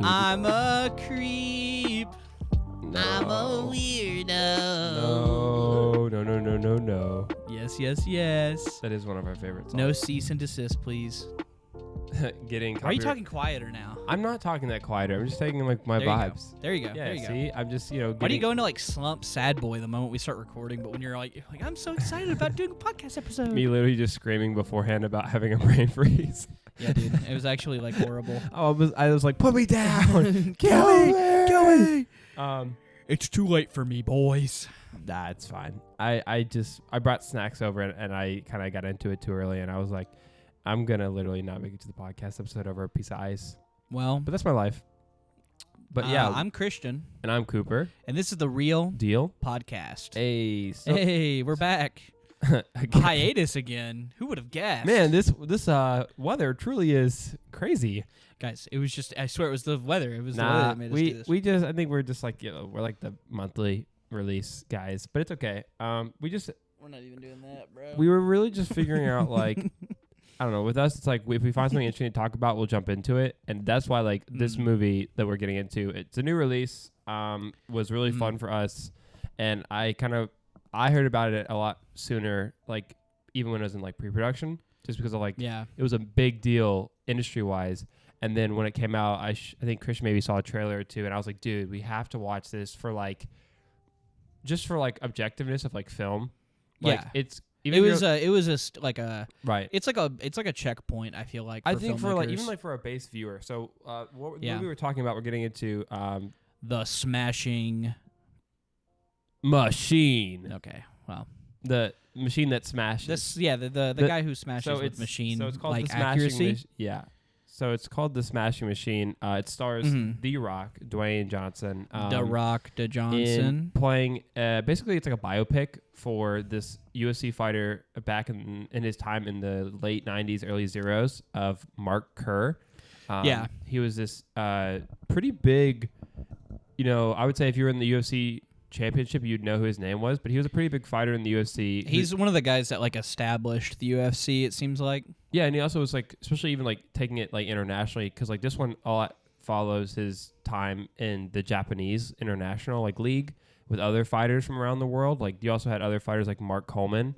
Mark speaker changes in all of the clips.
Speaker 1: I'm a creep.
Speaker 2: No.
Speaker 1: I'm a weirdo.
Speaker 2: No.
Speaker 1: Yes.
Speaker 2: That is one of our favorite songs.
Speaker 1: No cease and desist, please.
Speaker 2: Getting
Speaker 1: Why are you talking quieter now?
Speaker 2: I'm not talking that quieter. I'm just taking like my vibes.
Speaker 1: There you go.
Speaker 2: Yeah,
Speaker 1: there you
Speaker 2: see?
Speaker 1: go.
Speaker 2: I'm just,
Speaker 1: Why do you go into like slump sad boy the moment we start recording, but when you're like I'm so excited about doing a podcast episode.
Speaker 2: Me literally just screaming beforehand about having a brain freeze.
Speaker 1: Yeah, dude. It was actually like horrible.
Speaker 2: I was like, put me down.
Speaker 1: Kill me.
Speaker 2: Um,
Speaker 1: It's too late for me, boys.
Speaker 2: That's fine. I brought snacks over and I kind of got into it too early and I was like, I'm going to literally not make it to the podcast episode over a piece of ice.
Speaker 1: Well,
Speaker 2: But that's my life. But yeah.
Speaker 1: I'm Christian.
Speaker 2: And I'm Cooper.
Speaker 1: And this is the Real
Speaker 2: Deal
Speaker 1: Podcast.
Speaker 2: Hey,
Speaker 1: We're back. Hiatus again. Who would have guessed?
Speaker 2: Man, this weather truly is crazy.
Speaker 1: Guys, it was just, I swear it was the weather. It was the weather that made us do this.
Speaker 2: I think we're just like, we're like the monthly release guys, but it's okay.
Speaker 1: We're not even doing that, bro.
Speaker 2: We were really just figuring out like, I don't know, with us, it's like if we find something interesting to talk about, we'll jump into it. And that's why like this movie that we're getting into, it's a new release, was really fun for us. And I heard about it a lot sooner, like even when it was in like pre-production, just because of like, it was a big deal industry wise. And then when it came out, I think Chris maybe saw a trailer or two and I was like, dude, we have to watch this for like, just for like objectiveness of like film. Like it's like a checkpoint. I feel like. I think
Speaker 1: filmmakers.
Speaker 2: for like even like for a base viewer. So what we were talking about, we're getting into
Speaker 1: the smashing
Speaker 2: machine.
Speaker 1: Okay, well,
Speaker 2: the machine that smashes.
Speaker 1: The guy who smashes with machine.
Speaker 2: So it's called
Speaker 1: like
Speaker 2: the smashing
Speaker 1: accuracy.
Speaker 2: So it's called The Smashing Machine. It stars The Rock, Dwayne Johnson.
Speaker 1: Johnson.
Speaker 2: Playing, basically it's like a biopic for this UFC fighter back in his time in the late 90s, early zeros of Mark Kerr. He was this pretty big, I would say if you were in the UFC championship, you'd know who his name was, but he was a pretty big fighter in the UFC.
Speaker 1: He's one of the guys that like established the UFC, it seems like. Yeah,
Speaker 2: and he also was like, especially even like taking it like internationally, because like this one all follows his time in the Japanese international like league with other fighters from around the world. Like you also had other fighters like Mark Coleman,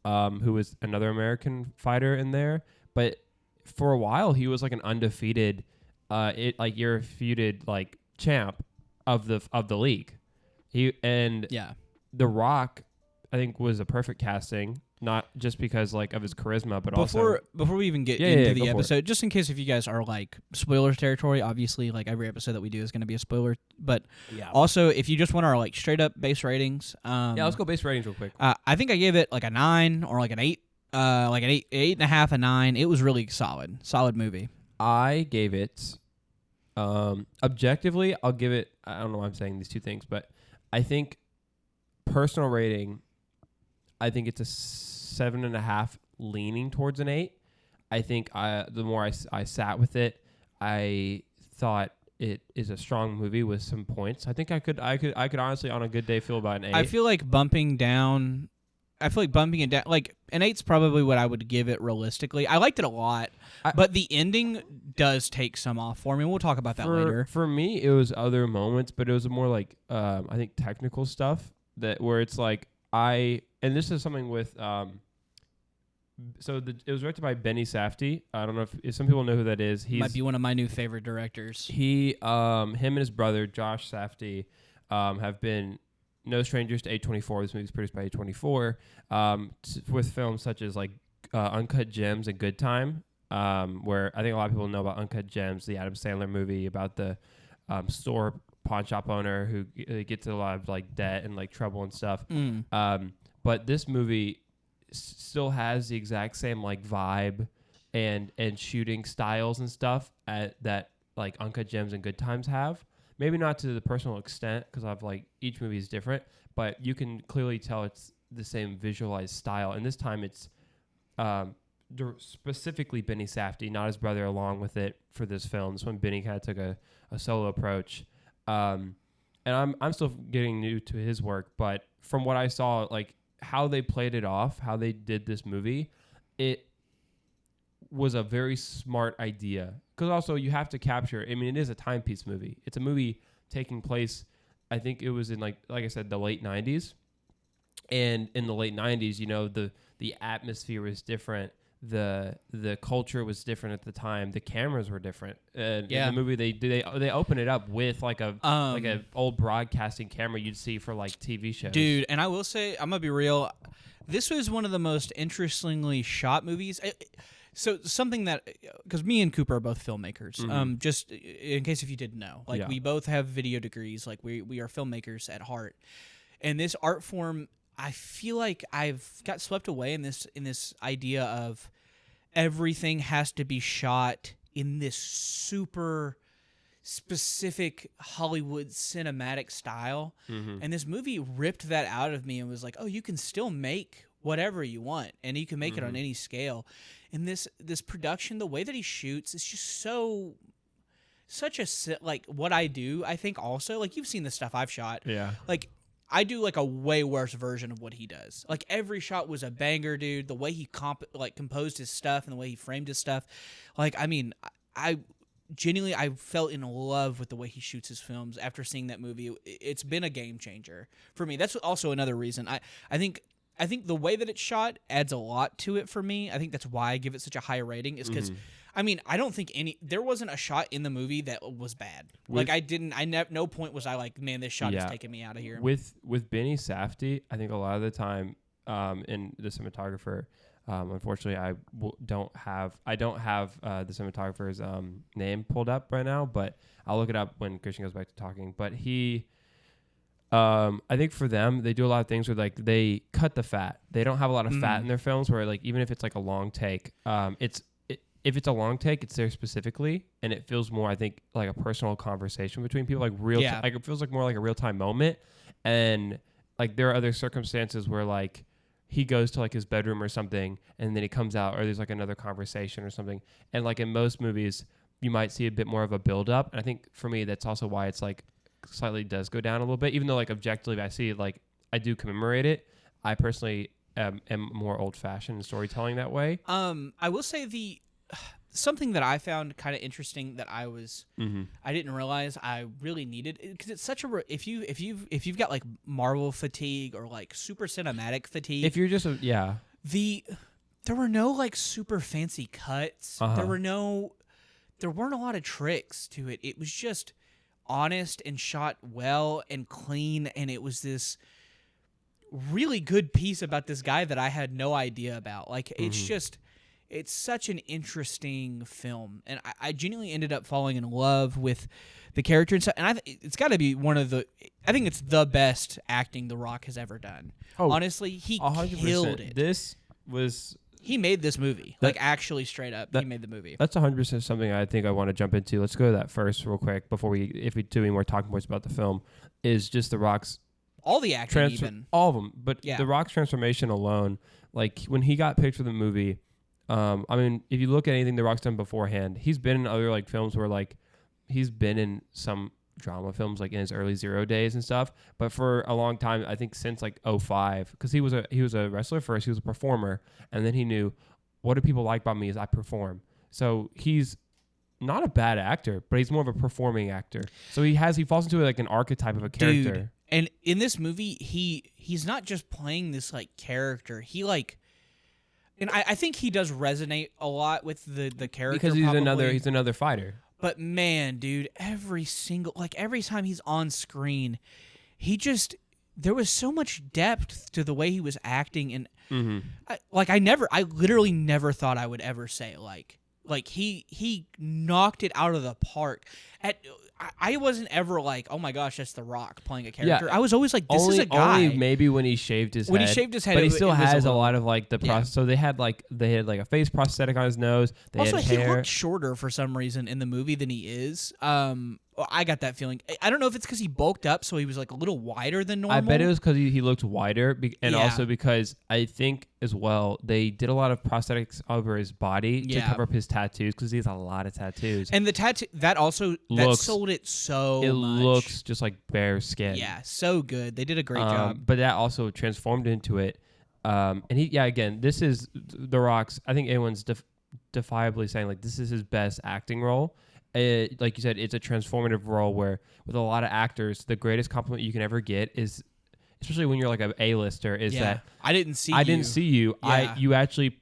Speaker 2: who was another American fighter in there. But for a while, he was like an undefeated, irrefuted like champ of the league. The Rock, I think, was a perfect casting, not just because like of his charisma, but also
Speaker 1: before we even get into the episode, just in case if you guys are like spoiler territory, obviously like every episode that we do is going to be a spoiler, but also if you just want our like straight up base ratings,
Speaker 2: let's go base ratings real quick.
Speaker 1: I think I gave it like a 9 or like an 8, like an 8.5, a 9. It was really solid movie.
Speaker 2: I gave it, objectively, I'll give it. I don't know why I'm saying these two things, but I think personal rating, I think it's a 7.5 leaning towards an 8. I think the more I sat with it, I thought it is a strong movie with some points. I think I could honestly on a good day feel about an 8.
Speaker 1: I feel like bumping it down, like an 8's probably what I would give it realistically. I liked it a lot, but the ending does take some off for me. We'll talk about that later.
Speaker 2: For me, it was other moments, but it was more like I think technical stuff where it's like and this is something with it was directed by Benny Safdie. I don't know if some people know who that is. He
Speaker 1: might be one of my new favorite directors.
Speaker 2: Him and his brother Josh Safdie have been no strangers to A24. This movie's produced by A24 with films such as like Uncut Gems and Good Time, where I think a lot of people know about Uncut Gems, the Adam Sandler movie about the store pawn shop owner who gets in a lot of like debt and like trouble and stuff. But this movie still has the exact same like vibe and shooting styles and stuff that like Uncut Gems and Good Times have. Maybe not to the personal extent because I've like each movie is different, but you can clearly tell it's the same visualized style. And this time it's specifically Benny Safdie, not his brother, along with it for this film. This one Benny kind of took a solo approach. And I'm still getting new to his work, but from what I saw, like how they played it off, how they did this movie, it was a very smart idea. Because also you have to capture, I mean, it is a timepiece movie. It's a movie taking place, I think it was in like I said, the late 90s. And in the late 90s, you know, the atmosphere was different. The culture was different at the time. The cameras were different. In the movie, they open it up with like a old broadcasting camera you'd see for like TV shows.
Speaker 1: Dude, and I will say, I'm gonna be real. This was one of the most interestingly shot movies. So something that, because me and Cooper are both filmmakers. Just in case if you didn't know, like we both have video degrees. Like we are filmmakers at heart, and this art form, I feel like I've got swept away in this idea of everything has to be shot in this super specific Hollywood cinematic style. And this movie ripped that out of me and was like, oh, you can still make whatever you want and you can make it on any scale. And this production, the way that he shoots, is just such a like what I do. I think also, like, you've seen the stuff I've shot.
Speaker 2: Yeah.
Speaker 1: Like, I do like a way worse version of what he does. Like every shot was a banger, dude. The way he composed his stuff and the way he framed his stuff. Like, I mean, I genuinely fell in love with the way he shoots his films after seeing that movie. It's been a game changer for me. That's also another reason. I think the way that it's shot adds a lot to it for me. I think that's why I give it such a high rating, is because, I mean, I don't think there wasn't a shot in the movie that was bad. No point was I like, man, this shot is taking me out of here.
Speaker 2: With Benny Safdie, I think a lot of the time, in the cinematographer, unfortunately, I don't have the cinematographer's name pulled up right now, but I'll look it up when Christian goes back to talking. But he, I think for them, they do a lot of things where like they cut the fat. They don't have a lot of fat in their films. Where like even if it's like a long take, if it's a long take, it's there specifically, and it feels more, I think, like a personal conversation between people, like like it feels like more like a real time moment. And like there are other circumstances where like he goes to like his bedroom or something, and then he comes out, or there's like another conversation or something. And like in most movies, you might see a bit more of a build up. And I think for me, that's also why it's like slightly does go down a little bit, even though like objectively I see it, like I do commemorate it. I personally am more old fashioned in storytelling that way.
Speaker 1: I will say something that I found kind of interesting that I didn't realize I really needed, because it's such a if you've got like Marvel fatigue or like super cinematic fatigue,
Speaker 2: if you're just
Speaker 1: there were no like super fancy cuts. There weren't a lot of tricks to it. It was just honest and shot well and clean, and it was this really good piece about this guy that I had no idea about. Like it's such an interesting film, and I genuinely ended up falling in love with the character and stuff. And it's got to be I think it's the best acting The Rock has ever done. Oh, honestly, he 100%. Killed it. He made this movie. Actually, straight up, he made the movie.
Speaker 2: That's 100% something I think I want to jump into. Let's go to that first real quick before if we do any more talking points about the film, is just The Rock's...
Speaker 1: all the acting even.
Speaker 2: All of them. But The Rock's transformation alone, like when he got picked for the movie, I mean, if you look at anything The Rock's done beforehand, he's been in other like films where like he's been in some drama films like in his early Zero days and stuff, but for a long time, I think since like 2005, because he was a wrestler first, he was a performer, and then he knew, what do people like about me is I perform. So he's not a bad actor, but he's more of a performing actor. So he falls into like an archetype of a character.
Speaker 1: Dude, and in this movie, he's not just playing this like character. He like, and I think he does resonate a lot with the character
Speaker 2: because he's another fighter.
Speaker 1: But man, dude, every time he's on screen, there was so much depth to the way he was acting, and I literally never thought I would ever say like he knocked it out of the park. I wasn't ever like, oh my gosh, that's The Rock playing a character. Yeah. I was always like, this is a guy.
Speaker 2: Only maybe when he shaved his head.
Speaker 1: When he shaved his head,
Speaker 2: but he still has a lot of like the process. So they had like a face prosthetic on his nose. They
Speaker 1: also,
Speaker 2: had hair.
Speaker 1: He looked shorter for some reason in the movie than he is. I got that feeling. I don't know if it's because he bulked up, so he was like a little wider than normal.
Speaker 2: I bet it was because he looked wider, and also because I think as well they did a lot of prosthetics over his body to cover up his tattoos because he has a lot of tattoos.
Speaker 1: And the tattoo that sold it so.
Speaker 2: It
Speaker 1: much.
Speaker 2: looks just like bare skin.
Speaker 1: Yeah, so good. They did a great job.
Speaker 2: But that also transformed into it. And again, this is The Rock's. I think anyone's defiably saying like this is his best acting role. Like you said, it's a transformative role where with a lot of actors, the greatest compliment you can ever get is, especially when you're like an A-lister, is that
Speaker 1: I didn't see you.
Speaker 2: Yeah. You actually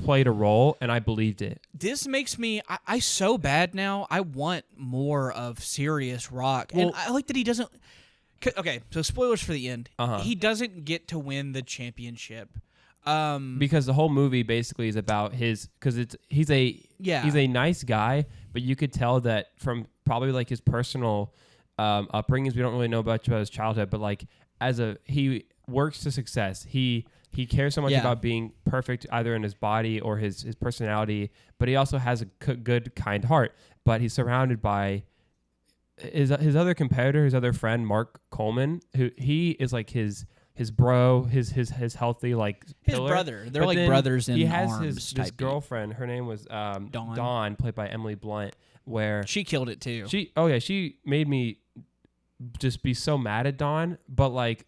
Speaker 2: played a role and I believed it.
Speaker 1: This makes me I so bad now. I want more of serious Rock. Well, and I like that he doesn't. Okay, so spoilers for the end. He doesn't get to win the championship.
Speaker 2: Because the whole movie basically is about he's a nice guy, but you could tell that from probably like his personal upbringings. We don't really know much about his childhood, but like he works to success. He cares so much about being perfect either in his body or his personality, but he also has a good, kind heart. But he's surrounded by his other competitor, his other friend, Mark Coleman, who he is like his bro, his healthy like
Speaker 1: his
Speaker 2: pillar.
Speaker 1: Brother. They're like brothers in arms.
Speaker 2: He has this girlfriend. Her name was Dawn, played by Emily Blunt. Where
Speaker 1: she killed it too.
Speaker 2: She made me just be so mad at Dawn, but like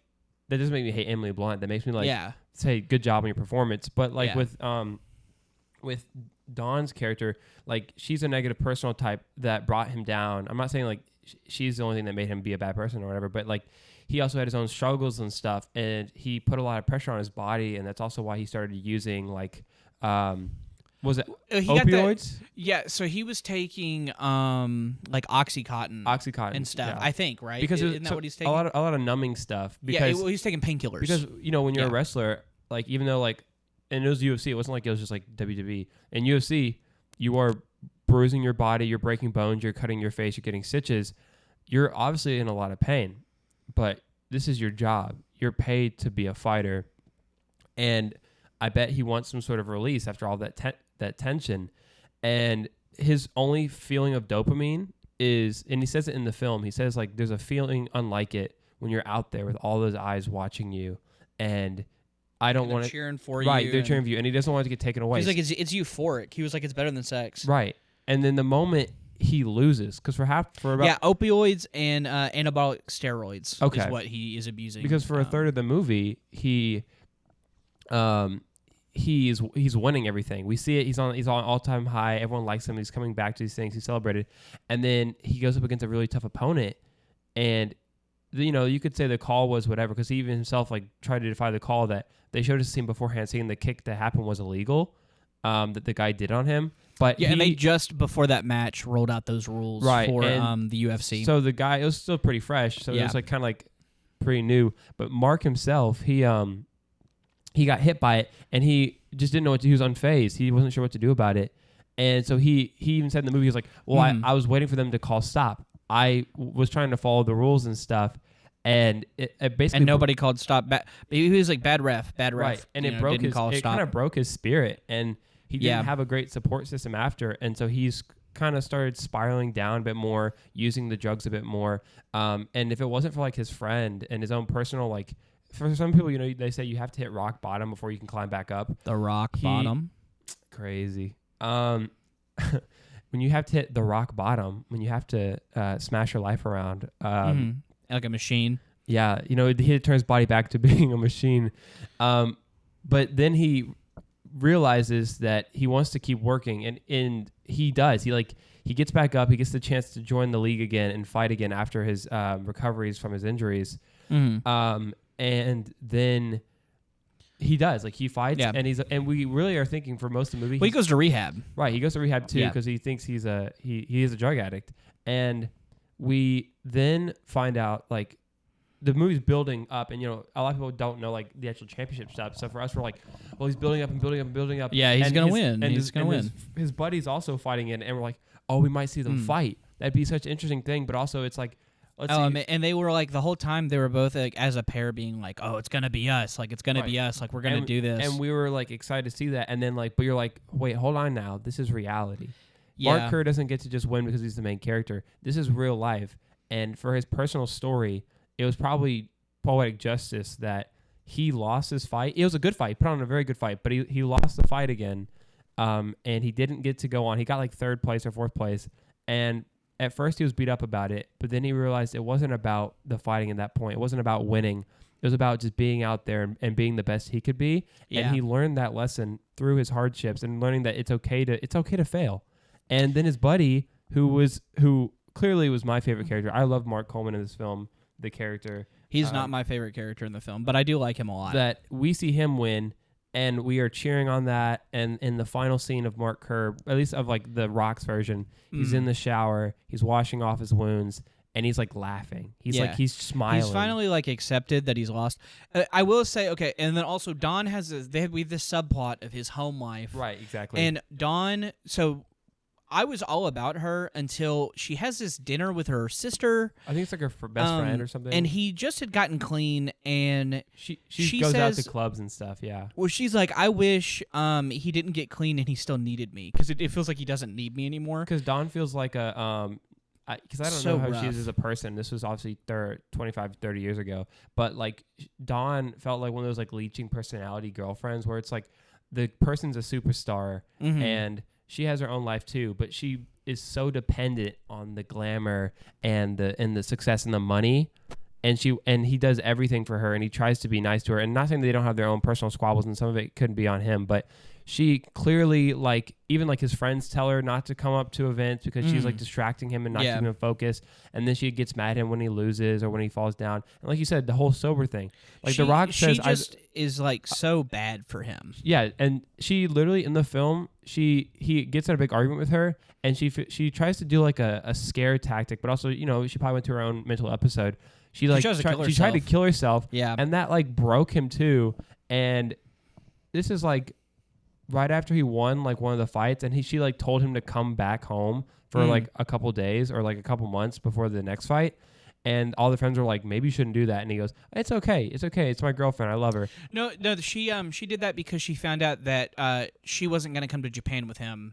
Speaker 2: that doesn't make me hate Emily Blunt. That makes me like say good job on your performance. But like with Dawn's character, like she's a negative personal type that brought him down. I'm not saying like she's the only thing that made him be a bad person or whatever, but like he also had his own struggles and stuff, and he put a lot of pressure on his body, and that's also why he started using like was it opioids?
Speaker 1: So he was taking like Oxycontin and stuff. I think, right?
Speaker 2: Because
Speaker 1: isn't that what he's taking?
Speaker 2: A lot of numbing stuff. Because
Speaker 1: he's taking painkillers.
Speaker 2: Because when you're a wrestler, like even though like and it was UFC, it wasn't like it was just like WWE. In UFC, you are bruising your body, you're breaking bones, you're cutting your face, you're getting stitches. You're obviously in a lot of pain, but this is your job. You're paid to be a fighter, and I bet he wants some sort of release after all that tension. And his only feeling of dopamine is, and he says it in the film, he says like there's a feeling unlike it when you're out there with all those eyes watching you, and I don't want to
Speaker 1: cheering for you.
Speaker 2: Right, they're cheering for you, and he doesn't want it to get taken away.
Speaker 1: He's like, it's euphoric. He was like, it's better than sex.
Speaker 2: Right, and then the moment he loses, because for about
Speaker 1: opioids and anabolic steroids is what he is abusing.
Speaker 2: Because for a third of the movie, he's winning everything. We see it. He's on all-time high. Everyone likes him. He's coming back to these things. He's celebrated, and then he goes up against a really tough opponent, and you could say the call was whatever, because he even himself like tried to defy the call that they showed us a scene beforehand saying the kick that happened was illegal, that the guy did on him. But
Speaker 1: and they just before that match rolled out those rules for the UFC.
Speaker 2: So the guy, it was still pretty fresh. So it was like kind of like pretty new. But Mark himself, he got hit by it, and he just didn't know what to do. He was unfazed. He wasn't sure what to do about it. And so he even said in the movie, he was like, well, I was waiting for them to call stop. I was trying to follow the rules and stuff. And it basically...
Speaker 1: And nobody called stop. He was like, bad ref.
Speaker 2: Right. And it kind of broke his spirit. And he didn't have a great support system after. And so he's kind of started spiraling down a bit more, using the drugs a bit more. And if it wasn't for like his friend and his own personal, like... For some people, they say you have to hit rock bottom before you can climb back up.
Speaker 1: The rock bottom?
Speaker 2: Crazy. When you have to hit the rock bottom, when you have to smash your life around.
Speaker 1: Like a machine.
Speaker 2: Yeah. He turns his body back to being a machine. But then he realizes that he wants to keep working. And he does. He gets back up. He gets the chance to join the league again and fight again after his recoveries from his injuries. And then he does. Like, he fights, and we really are thinking for most of the movie...
Speaker 1: Well, he goes to rehab.
Speaker 2: Right, he goes to rehab, too, because he thinks he is a drug addict. And we then find out, like, the movie's building up, and, a lot of people don't know, like, the actual championship stuff. So for us, we're like, well, he's building up and building up and building up.
Speaker 1: Yeah, he's going to win.
Speaker 2: And he's going to win. His buddy's also fighting it, and we're like, oh, we might see them fight. that'd be such an interesting thing. But also, it's like,
Speaker 1: and they were like the whole time they were both like as a pair being like, oh, it's gonna be us, like it's gonna be us, like we're gonna do this,
Speaker 2: and we were like excited to see that, and then like, but you're like, wait, hold on now, this is reality.
Speaker 1: Yeah.
Speaker 2: Mark Kerr doesn't get to just win because he's the main character. This is real life, and for his personal story, it was probably poetic justice that he lost his fight. It was a good fight, put on a very good fight, but he lost the fight again, and he didn't get to go on. He got like 3rd place or 4th place, and at first he was beat up about it, but then he realized it wasn't about the fighting at that point. It wasn't about winning. It was about just being out there and being the best he could be. Yeah. And he learned that lesson through his hardships and learning that it's okay to fail. And then his buddy, who clearly was my favorite character. I love Mark Coleman in this film, the character.
Speaker 1: He's not my favorite character in the film, but I do like him a lot.
Speaker 2: That we see him win, and we are cheering on that. And in the final scene of Mark Kerr, at least of like the Rock's version, he's in the shower, he's washing off his wounds, and he's like laughing. He's like, he's smiling.
Speaker 1: He's finally like accepted that he's lost. I will say, okay, and then also Don has we have this subplot of his home life.
Speaker 2: Right, exactly.
Speaker 1: And Don, so I was all about her until she has this dinner with her sister.
Speaker 2: I think it's like her best friend or something.
Speaker 1: And he just had gotten clean, and
Speaker 2: she goes
Speaker 1: says,
Speaker 2: out to clubs and stuff. Yeah.
Speaker 1: Well, she's like, I wish he didn't get clean and he still needed me, because it feels like he doesn't need me anymore.
Speaker 2: Because Dawn feels like a because I don't know how she is as a person. This was obviously 25, 30 years ago, but like Dawn felt like one of those like leeching personality girlfriends where it's like the person's a superstar and she has her own life too, but she is so dependent on the glamour and the success and the money, and he does everything for her, and he tries to be nice to her. And not saying that they don't have their own personal squabbles, and some of it couldn't be on him, but she clearly, like, even like his friends tell her not to come up to events because she's like distracting him and not keeping him focused. And then she gets mad at him when he loses or when he falls down. And like you said, the whole sober thing. Like The Rock says,
Speaker 1: she just is like so bad for him.
Speaker 2: Yeah, and she literally in the film, he gets in a big argument with her, and she tries to do like a scare tactic, but also, you know, she probably went through her own mental episode. She tried to kill herself.
Speaker 1: Yeah,
Speaker 2: and that like broke him too. And this is like right after he won like one of the fights, and she like told him to come back home for like a couple days or like a couple months before the next fight. And all the friends were like, maybe you shouldn't do that. And he goes, it's okay. It's my girlfriend. I love her.
Speaker 1: No, she did that because she found out that she wasn't going to come to Japan with him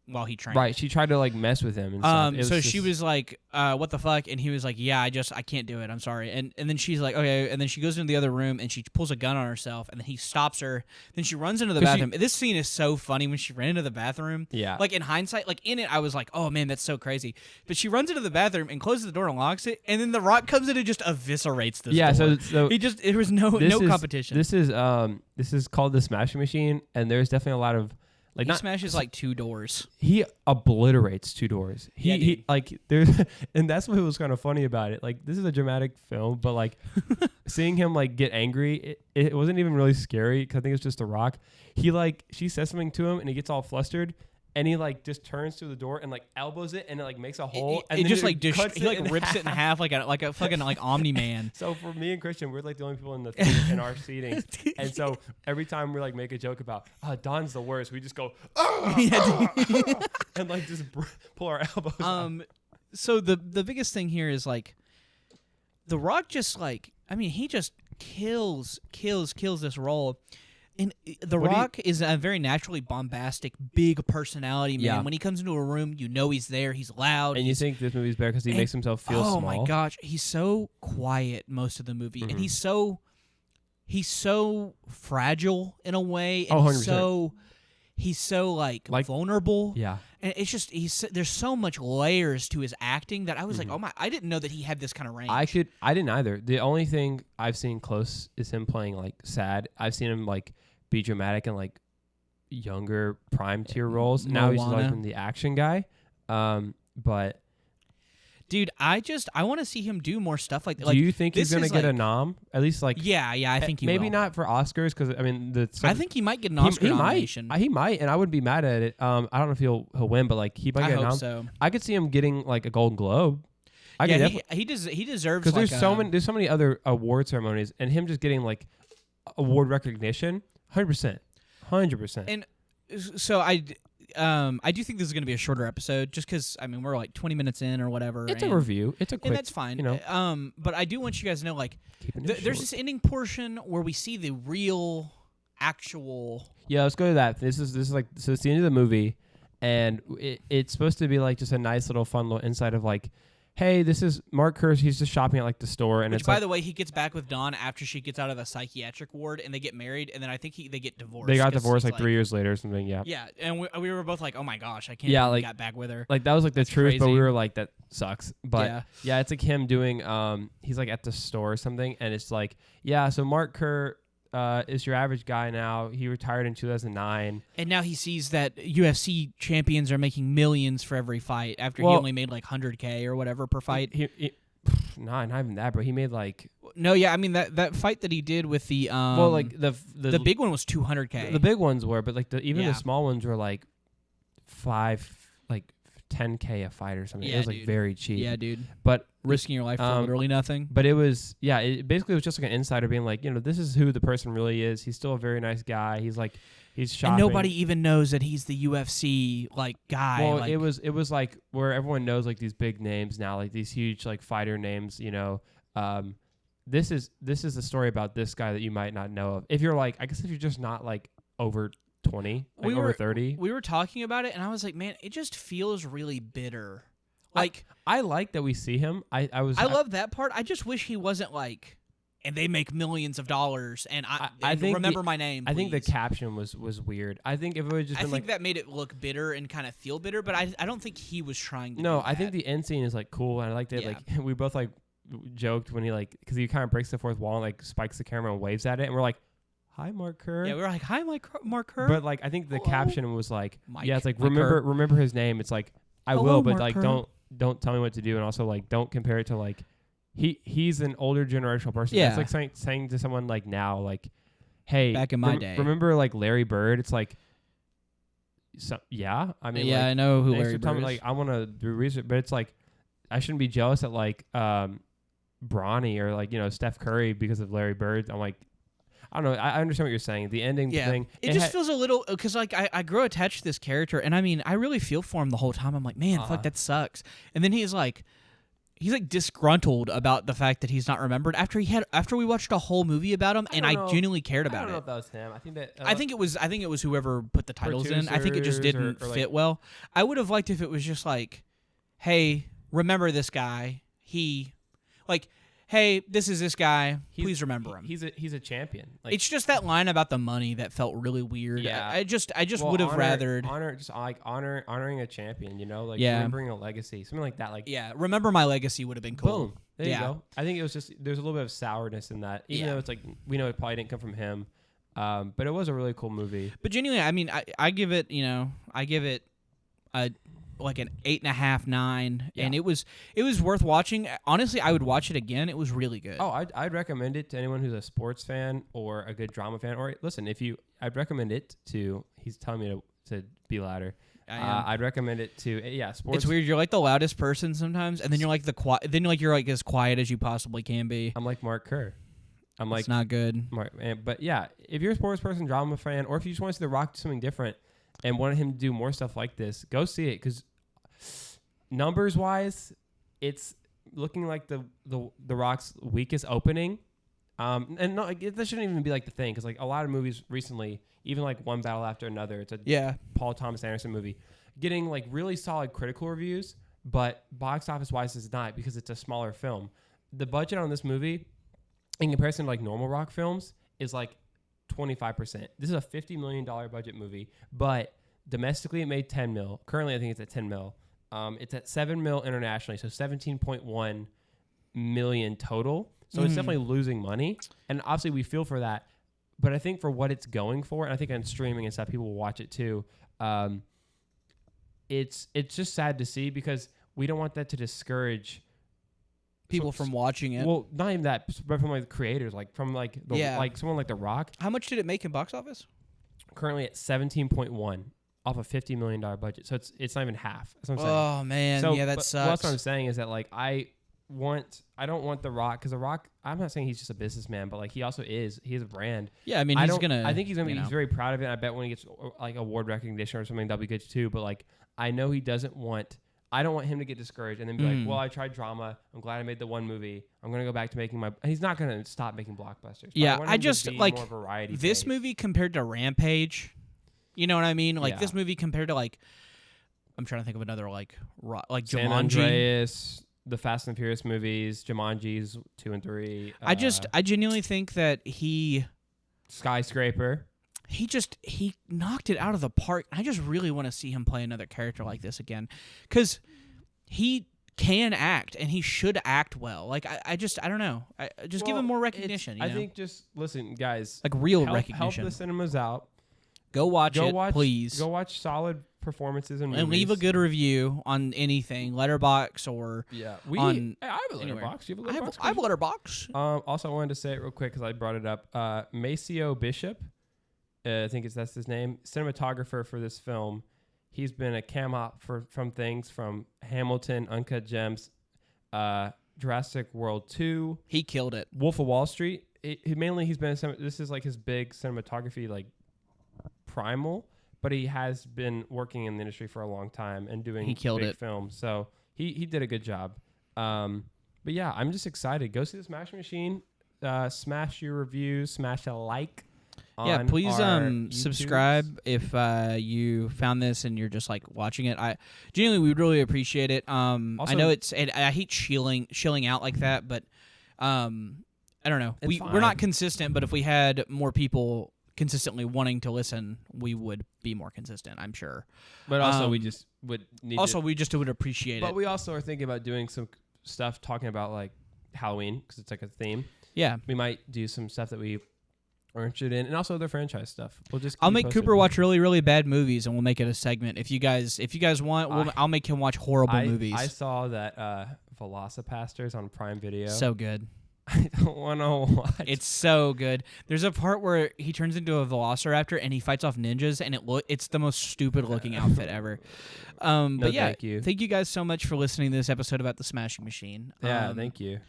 Speaker 1: while he trained.
Speaker 2: Right. She tried to like mess with him and stuff.
Speaker 1: So she was like, what the fuck? And he was like, yeah, I can't do it. I'm sorry. And then she's like, okay. And then she goes into the other room and she pulls a gun on herself, and then he stops her. Then she runs into the bathroom. This scene is so funny when she ran into the bathroom.
Speaker 2: Yeah.
Speaker 1: Like in hindsight, like in it, I was like, oh man, that's so crazy. But she runs into the bathroom and closes the door and locks it. And then The Rock comes in and just eviscerates this door. So there was no competition.
Speaker 2: This is called the Smashing Machine. And there's definitely a lot of, like,
Speaker 1: he smashes like 2 doors.
Speaker 2: He obliterates 2 doors. He like there's, and that's what was kind of funny about it. Like, this is a dramatic film, but like seeing him like get angry, it wasn't even really scary because I think it's just The Rock. She says something to him and he gets all flustered, and he like just turns to the door and like elbows it, and it like makes a hole.
Speaker 1: And then he rips it in half like a fucking like Omni-Man.
Speaker 2: So for me and Christian, we're like the only people in our seating, and so every time we like make a joke about Don's the worst, we just go and like just pull our elbows out.
Speaker 1: So the biggest thing here is like The Rock just like, I mean, he just kills this role. And The Rock is a very naturally bombastic, big personality man. Yeah. When he comes into a room, you know he's there. He's loud.
Speaker 2: And you think this movie's better because he makes himself feel small.
Speaker 1: Oh my gosh, he's so quiet most of the movie, and he's so fragile in a way. And
Speaker 2: 100%.
Speaker 1: He's so like vulnerable.
Speaker 2: Yeah.
Speaker 1: And it's just there's so much layers to his acting that I was like, oh my, I didn't know that he had this kind of range.
Speaker 2: I didn't either. The only thing I've seen close is him playing like sad. I've seen him like be dramatic in like younger prime tier roles. Now he's like the action guy. But
Speaker 1: dude, I want to see him do more stuff like that.
Speaker 2: Do you think he's gonna get a nom? At least like
Speaker 1: yeah, I think he
Speaker 2: maybe
Speaker 1: will.
Speaker 2: Not for Oscars because I mean
Speaker 1: I think he might get an Oscar nomination.
Speaker 2: He might, and I wouldn't be mad at it. I don't know if he'll win, but like he might get a nom.
Speaker 1: So.
Speaker 2: I could see him getting like a Golden Globe.
Speaker 1: He deserves
Speaker 2: because there's so many other award ceremonies, and him just getting like award recognition, 100%.
Speaker 1: And so I do think this is going to be a shorter episode, just because I mean we're like 20 minutes in or whatever.
Speaker 2: It's a review. It's a quick.
Speaker 1: And that's fine.
Speaker 2: You know.
Speaker 1: But I do want you guys to know, like, there's this ending portion where we see the real, actual.
Speaker 2: Yeah, let's go to that. This is like, so it's the end of the movie, and it's supposed to be like just a nice little fun little insight of like, hey, this is Mark Kerr. He's just shopping at like the store, and
Speaker 1: which,
Speaker 2: it's
Speaker 1: by
Speaker 2: like,
Speaker 1: the way, he gets back with Dawn after she gets out of the psychiatric ward, and they get married, and then I think they get divorced.
Speaker 2: They got divorced like 3 years later or something. Yeah.
Speaker 1: Yeah, and we were both like, oh my gosh, I can't. Yeah, like, got back with her.
Speaker 2: Like that was like the truth,
Speaker 1: crazy.
Speaker 2: But we were like, that sucks. But
Speaker 1: yeah.
Speaker 2: Yeah, it's like him doing. He's like at the store or something, and it's like, yeah. So Mark Kerr is your average guy now. He retired in 2009.
Speaker 1: And now he sees that UFC champions are making millions for every fight after he only made like 100K or whatever per fight.
Speaker 2: Not even that, bro. He made like...
Speaker 1: No, yeah, I mean that fight that he did with the...
Speaker 2: well, like the
Speaker 1: big one was 200K.
Speaker 2: The big ones were, but like even the small ones were like 10K a fight or something.
Speaker 1: Yeah,
Speaker 2: it was like very cheap.
Speaker 1: Yeah, dude.
Speaker 2: But
Speaker 1: risking your life for literally nothing.
Speaker 2: But it was, yeah, it basically was just like an insider being like, you know, this is who the person really is. He's still a very nice guy. He's like, he's shopping.
Speaker 1: And nobody even knows that he's the UFC like guy.
Speaker 2: Well,
Speaker 1: like,
Speaker 2: it was like where everyone knows like these big names now, like these huge like fighter names. You know, this is the story about this guy that you might not know of. If you're like, I guess if you're just not like over 20, like over 30.
Speaker 1: We were talking about it, and I was like, man, it just feels really bitter. Like
Speaker 2: I like that we see him. I
Speaker 1: love that part. I just wish he wasn't like, and they make millions of dollars, and I think remember my name. Please.
Speaker 2: I think the caption was weird. I think if it was just,
Speaker 1: I think that made it look bitter and kind of feel bitter, but I don't think he was trying to.
Speaker 2: No,
Speaker 1: do
Speaker 2: I
Speaker 1: that.
Speaker 2: think the end scene is like cool, and I liked it. Yeah. Like we both like joked when he like, because he kind of breaks the fourth wall and like spikes the camera and waves at it, and we're like, hi, Mark Kerr.
Speaker 1: Yeah, we were like, hi, Mark Kerr.
Speaker 2: But like, I think the caption was like,
Speaker 1: Mike,
Speaker 2: yeah, it's like remember his name. It's like I
Speaker 1: Hello,
Speaker 2: will, but
Speaker 1: Mark
Speaker 2: like
Speaker 1: Kerr.
Speaker 2: don't tell me what to do, and also like don't compare it to like he's an older generational person.
Speaker 1: Yeah,
Speaker 2: it's like saying to someone like now, like, hey,
Speaker 1: back in my day,
Speaker 2: remember like Larry Bird? It's like, yeah, I mean,
Speaker 1: yeah,
Speaker 2: like,
Speaker 1: I know who Larry Bird is.
Speaker 2: Like, I want to do research, but it's like I shouldn't be jealous at like Bronny or like, you know, Steph Curry because of Larry Bird. I'm like, I don't know. I understand what you're saying. The ending thing.
Speaker 1: It just feels a little, because like I grow attached to this character, and I mean, I really feel for him the whole time. I'm like, man, fuck, that sucks. And then he's like disgruntled about the fact that he's not remembered after we watched a whole movie about him, and I genuinely cared about it.
Speaker 2: I don't know if that was him. I think that
Speaker 1: I think it was whoever put the titles in. I think it just didn't fit well. I would have liked if it was just like, hey, remember this guy. He like, hey, this is this guy. Please remember him.
Speaker 2: He's a champion. Like,
Speaker 1: it's just that line about the money that felt really weird.
Speaker 2: Yeah.
Speaker 1: I just would have rathered
Speaker 2: honoring a champion. You know, like remembering a legacy, something like that. Like,
Speaker 1: yeah, remember my legacy would have been cool.
Speaker 2: Boom. There you go. I think it was just there's a little bit of sourness in that, even though it's like we know it probably didn't come from him, but it was a really cool movie.
Speaker 1: But genuinely, I mean, I give it a like an 8.5, 9, and it was worth watching. Honestly, I would watch it again. It was really good.
Speaker 2: Oh, I'd recommend it to anyone who's a sports fan or a good drama fan. Or listen, I'd recommend it to. He's telling me to be louder. I'd recommend it to. Yeah, sports.
Speaker 1: It's weird. You're like the loudest person sometimes, and then you're like you're like as quiet as you possibly can be.
Speaker 2: I'm like Mark Kerr. I'm like,
Speaker 1: it's not good.
Speaker 2: But yeah, if you're a sports person, drama fan, or if you just want to see The Rock do something different and want him to do more stuff like this, go see it, because numbers wise, it's looking like the Rock's weakest opening. And not like that shouldn't even be like the thing, because like a lot of movies recently, even like One Battle After Another, it's a Paul Thomas Anderson movie, getting like really solid critical reviews, but box office wise it's not, because it's a smaller film. The budget on this movie, in comparison to like normal Rock films, is like 25%. This is a $50 million budget movie, but domestically it made 10 mil. Currently I think it's at 10 mil. It's at 7 mil internationally, so 17.1 million total. So it's definitely losing money, and obviously we feel for that. But I think for what it's going for, and I think on streaming and stuff, people will watch it too. It's just sad to see, because we don't want that to discourage
Speaker 1: people from watching it.
Speaker 2: Well, not even that, but from like the creators, like from like like someone like The Rock.
Speaker 1: How much did it make in box office?
Speaker 2: Currently at 17.1 off a $50 million budget, so it's not even half. That's what I'm saying.
Speaker 1: Oh man,
Speaker 2: so,
Speaker 1: that sucks.
Speaker 2: Well, that's what I'm saying is that like I don't want The Rock, because The Rock, I'm not saying he's just a businessman, but like he also is. He has a brand.
Speaker 1: Yeah, I mean,
Speaker 2: I think he's very proud of it. And I bet when he gets like award recognition or something, that'll be good too. But like, I know he doesn't want. I don't want him to get discouraged and then be like, well, I tried drama. I'm glad I made the one movie. I'm going to go back to making he's not going to stop making blockbusters.
Speaker 1: Yeah, I just like this movie compared to Rampage. You know what I mean? Like this movie compared to like, I'm trying to think of another like Jumanji.
Speaker 2: San Andreas, the Fast and Furious movies, Jumanji's 2 and 3.
Speaker 1: I genuinely think that
Speaker 2: Skyscraper.
Speaker 1: He knocked it out of the park. I just really want to see him play another character like this again, because he can act and he should act well. Like I don't know. Give him more recognition.
Speaker 2: I think just listen, guys.
Speaker 1: Like real recognition.
Speaker 2: Help the cinemas out.
Speaker 1: Go watch it, please.
Speaker 2: Go watch solid performances and
Speaker 1: leave a good review on anything, Letterboxd or
Speaker 2: I have a Letterboxd.
Speaker 1: Anywhere.
Speaker 2: You have a Letterboxd?
Speaker 1: I have a Letterboxd.
Speaker 2: Also, I wanted to say it real quick because I brought it up. Maceo Bishop. I think that's his name, cinematographer for this film. He's been a cam op from things from Hamilton, Uncut Gems, Jurassic World 2.
Speaker 1: He killed it.
Speaker 2: Wolf of Wall Street. He's been this is like his big cinematography like primal, but he has been working in the industry for a long time and doing big films. So he did a good job. But yeah, I'm just excited. Go see the Smash Machine. Smash your reviews. Smash a like.
Speaker 1: Yeah, please subscribe if you found this and you're just like watching it. Genuinely, we would really appreciate it. Also, I know I hate shilling out like that, but I don't know. We're not consistent, but if we had more people consistently wanting to listen, we would be more consistent, I'm sure.
Speaker 2: But also we just would need
Speaker 1: we just would appreciate it.
Speaker 2: But we also are thinking about doing some stuff talking about like Halloween, because it's like a theme.
Speaker 1: Yeah.
Speaker 2: We might do some stuff that we are interested in, and also other franchise stuff.
Speaker 1: I'll make Cooper watch really, really bad movies, and we'll make it a segment. If you guys want, I'll make him watch horrible movies.
Speaker 2: I saw that Velocipastors on Prime Video.
Speaker 1: So good.
Speaker 2: I don't want to watch.
Speaker 1: It's so good. There's a part where he turns into a velociraptor and he fights off ninjas, and it's the most stupid looking outfit ever. But yeah, thank you guys so much for listening to this episode about the Smashing Machine.
Speaker 2: Yeah, thank you.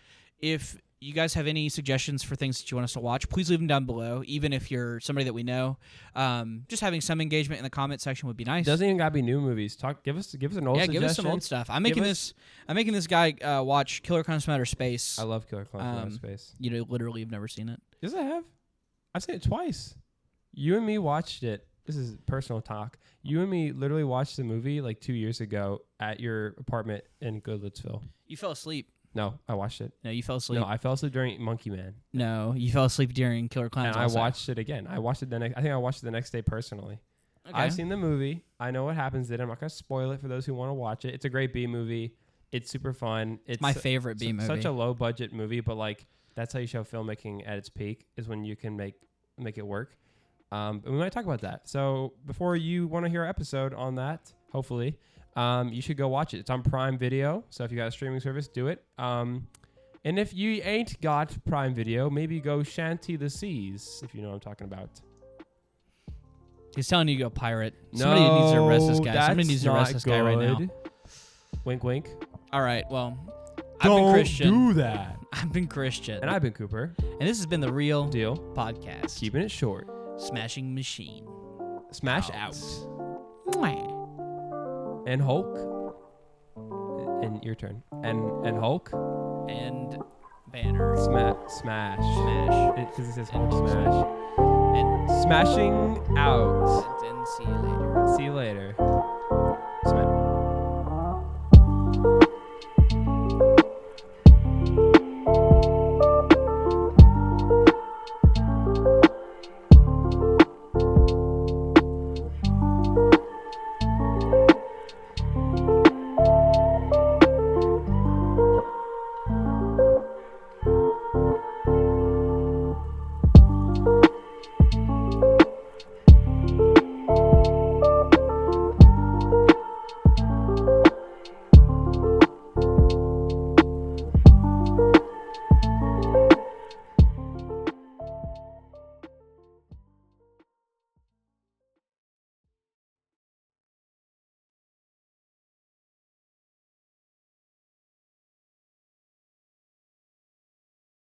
Speaker 1: If you guys have any suggestions for things that you want us to watch, please leave them down below. Even if you're somebody that we know, just having some engagement in the comment section would be nice.
Speaker 2: Doesn't even gotta be new movies. Give us an old suggestion.
Speaker 1: Give us some old stuff. I'm making this guy watch Killer Clowns from Outer Space.
Speaker 2: I love Killer Clowns from Outer Space.
Speaker 1: You literally have never seen it.
Speaker 2: Yes, I have. I've seen it twice. You and me watched it. This is personal talk. You and me literally watched the movie like 2 years ago at your apartment in Goodlettsville.
Speaker 1: You fell asleep.
Speaker 2: No, I watched it.
Speaker 1: No, you fell asleep.
Speaker 2: No, I fell asleep during Monkey Man.
Speaker 1: No, you fell asleep during Killer Clowns.
Speaker 2: And I watched it again. I watched it I think I watched it the next day personally. Okay. I've seen the movie. I know what happens in it. I'm not going to spoil it for those who want to watch it. It's a great B movie. It's super fun. It's
Speaker 1: my favorite B movie.
Speaker 2: Such a low budget movie, but like that's how you show filmmaking at its peak, is when you can make it work. And we might talk about that. So before you want to hear our episode on that, hopefully, you should go watch it. It's on Prime Video. So if you got a streaming service, do it. And if you ain't got Prime Video, maybe go Shanty the Seas, if you know what I'm talking about.
Speaker 1: He's telling you to go pirate. Somebody needs to arrest this guy. Somebody needs to arrest this guy right now.
Speaker 2: Wink, wink.
Speaker 1: All right, well,
Speaker 2: I've
Speaker 1: been Christian.
Speaker 2: Don't do that.
Speaker 1: I've been Christian.
Speaker 2: And I've been Cooper.
Speaker 1: And this has been The Real
Speaker 2: Deal
Speaker 1: Podcast.
Speaker 2: Keeping it short.
Speaker 1: Smashing Machine.
Speaker 2: Smash out.
Speaker 1: Mwah.
Speaker 2: And Hulk. And your turn. And Hulk.
Speaker 1: And Banner.
Speaker 2: Smash. Because it says
Speaker 1: And
Speaker 2: Hulk smash.
Speaker 1: And
Speaker 2: Smashing out.
Speaker 1: And see you later.
Speaker 2: See you later.